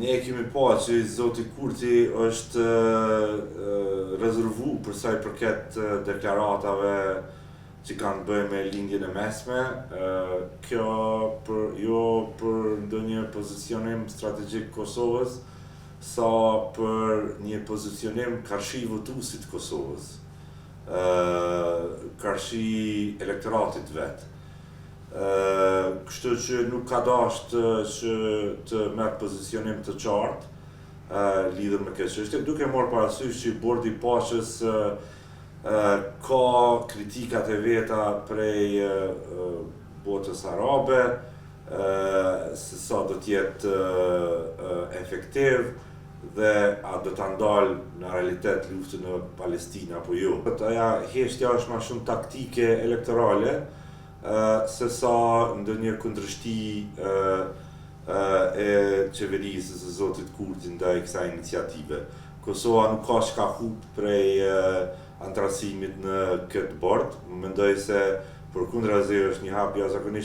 Ne kemi pa që Zoti Kurti është rezervu për sa i përket deklaratave që kanë bëjë me lindjen e mesme, kjo jo për ndonjë pozicionim strategjik Kosovës, sa për një pozicionim karshi votuesit Kosovës, karshi elektoratit vetë. Kështu që nuk ka dashur që të merr pozicionim të qartë lidhur me këtë çështje, duke marrë parasysh që Bordi i Paqes ka kritikat e veta prej botës arabe, se sa do të jetë efektiv dhe a do ta ndalë në realitet luftën në Palestinë apo jo. Aja heshtja është më shumë taktike elektorale, se sa ndonjë kundërshti e qeverisë së Zotit Kurti ndaj kësaj iniciative. Kosova nuk ka çka hub prej antrasimit në këtë bord. Mendoj se përkundrazi është një hap jashtëzakonisht